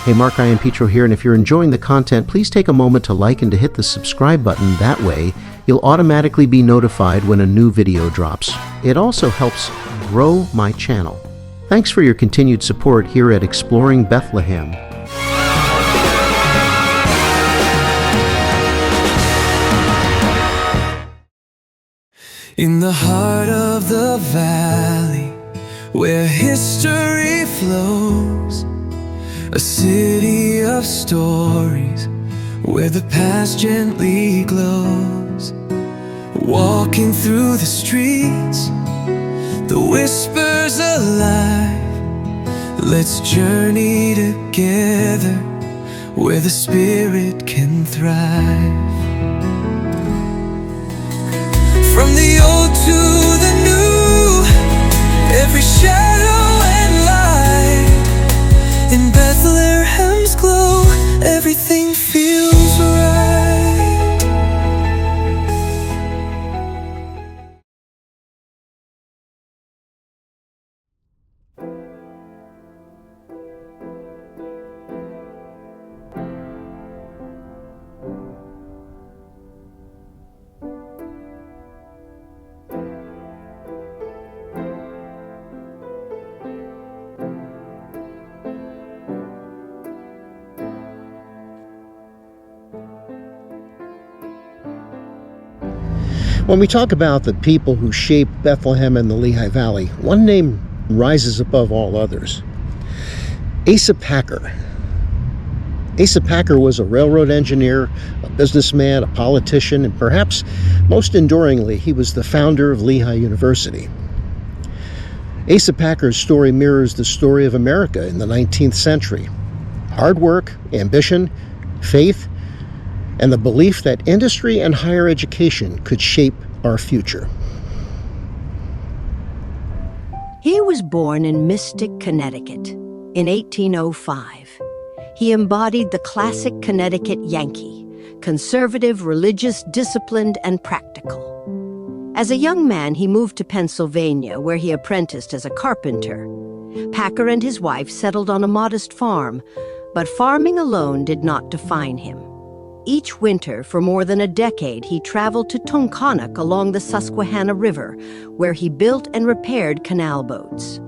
Hey, Mark Iampietro here, and if you're enjoying the content, please take a moment to like and to hit the subscribe button. That way, you'll automatically be notified when a new video drops. It also helps grow my channel. Thanks for your continued support here at Exploring Bethlehem. In the heart of the valley, where history flows, a city of stories, where the past gently glows. Walking through the streets, the whispers alive. Let's journey together, where the spirit can thrive. From the old to the new, every shadow and light. In Bethlehem's glow, everything feels right. When we talk about the people who shaped Bethlehem and the Lehigh Valley, one name rises above all others: Asa Packer. Asa Packer was a railroad engineer, a businessman, a politician, and perhaps most enduringly, he was the founder of Lehigh University. Asa Packer's story mirrors the story of America in the 19th century. Hard work, ambition, faith, and the belief that industry and higher education could shape our future. He was born in Mystic, Connecticut in 1805. He embodied the classic Connecticut Yankee, conservative, religious, disciplined, and practical. As a young man, he moved to Pennsylvania, where he apprenticed as a carpenter. Packer and his wife settled on a modest farm, but farming alone did not define him. Each winter, for more than a decade, he traveled to Tunkhannock along the Susquehanna River, where he built and repaired canal boats.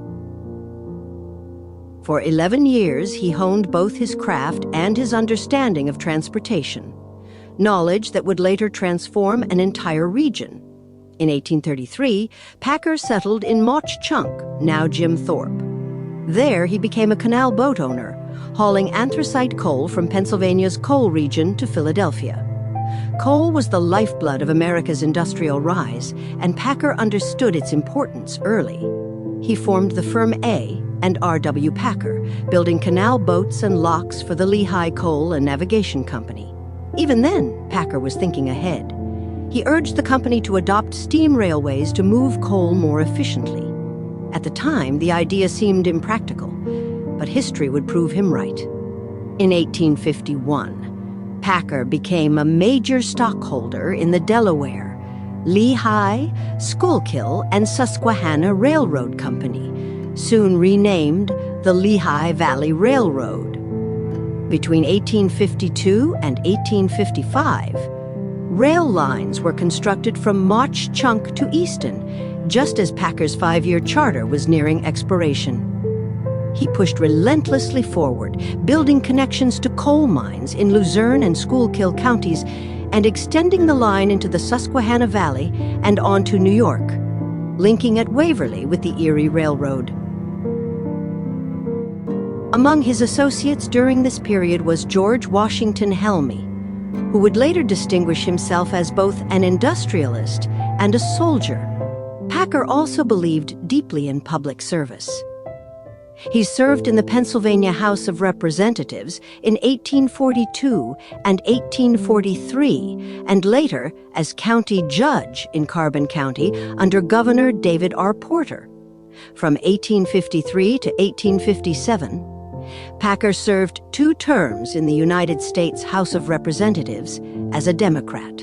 For 11 years, he honed both his craft and his understanding of transportation, knowledge that would later transform an entire region. In 1833, Packer settled in Mauch Chunk, now Jim Thorpe. There, he became a canal boat owner, hauling anthracite coal from Pennsylvania's coal region to Philadelphia. Coal was the lifeblood of America's industrial rise, and Packer understood its importance early. He formed the firm A and R.W. Packer, building canal boats and locks for the Lehigh Coal and Navigation Company. Even then, Packer was thinking ahead. He urged the company to adopt steam railways to move coal more efficiently. At the time, the idea seemed impractical, but history would prove him right. In 1851, Packer became a major stockholder in the Delaware, Lehigh, Schuylkill, and Susquehanna Railroad Company, soon renamed the Lehigh Valley Railroad. Between 1852 and 1855, rail lines were constructed from Mauch Chunk to Easton, just as Packer's 5-year charter was nearing expiration. He pushed relentlessly forward, building connections to coal mines in Luzerne and Schuylkill counties and extending the line into the Susquehanna Valley and on to New York, linking at Waverly with the Erie Railroad. Among his associates during this period was George Washington Helmy, who would later distinguish himself as both an industrialist and a soldier. Packer also believed deeply in public service. He served in the Pennsylvania House of Representatives in 1842 and 1843, and later as county judge in Carbon County under Governor David R. Porter. From 1853 to 1857, Packer served 2 terms in the United States House of Representatives as a Democrat.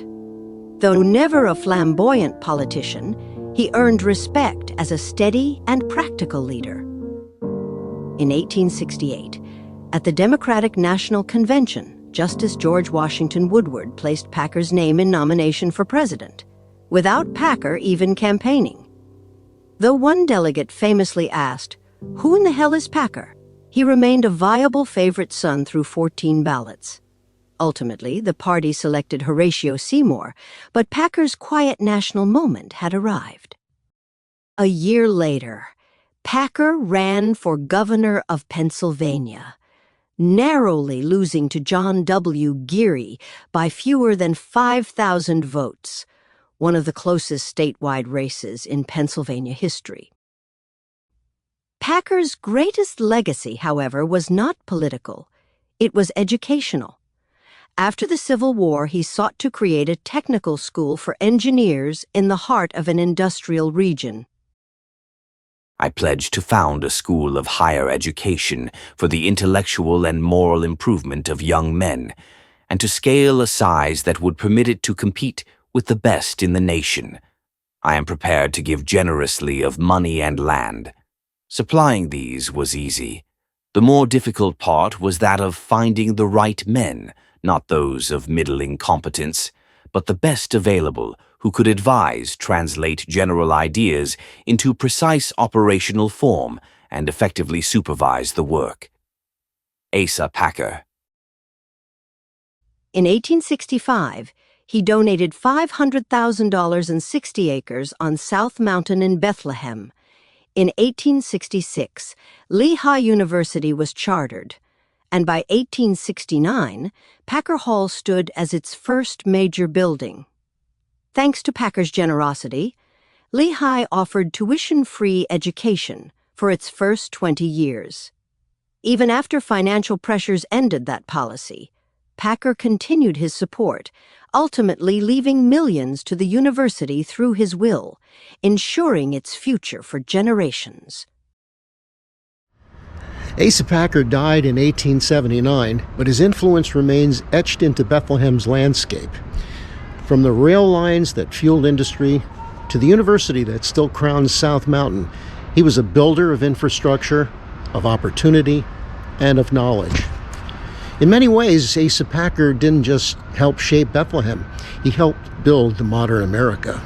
Though never a flamboyant politician, he earned respect as a steady and practical leader. In 1868, At the Democratic National Convention, Justice George Washington Woodward placed Packer's name in nomination for president, without Packer even campaigning. Though one delegate famously asked, "Who in the hell is Packer?" he remained a viable favorite son through 14 ballots. Ultimately, the party selected Horatio Seymour, but Packer's quiet national moment had arrived. A year later, Packer ran for governor of Pennsylvania, narrowly losing to John W. Geary by fewer than 5,000 votes, one of the closest statewide races in Pennsylvania history. Packer's greatest legacy, however, was not political. It was educational. After the Civil War, he sought to create a technical school for engineers in the heart of an industrial region. I pledged to found a school of higher education for the intellectual and moral improvement of young men, and to scale a size that would permit it to compete with the best in the nation. I am prepared to give generously of money and land. Supplying these was easy. The more difficult part was that of finding the right men, not those of middling competence, but the best available who could advise, translate general ideas into precise operational form, and effectively supervise the work. Asa Packer. In 1865, he donated $500,000 and 60 acres on South Mountain in Bethlehem. In 1866, Lehigh University was chartered, and by 1869, Packer Hall stood as its first major building. Thanks to Packer's generosity, Lehigh offered tuition-free education for its first 20 years. Even after financial pressures ended that policy, Packer continued his support, ultimately leaving millions to the university through his will, ensuring its future for generations. Asa Packer died in 1879, but his influence remains etched into Bethlehem's landscape. From the rail lines that fueled industry to the university that still crowns South Mountain, he was a builder of infrastructure, of opportunity, and of knowledge. In many ways, Asa Packer didn't just help shape Bethlehem, he helped build the modern America.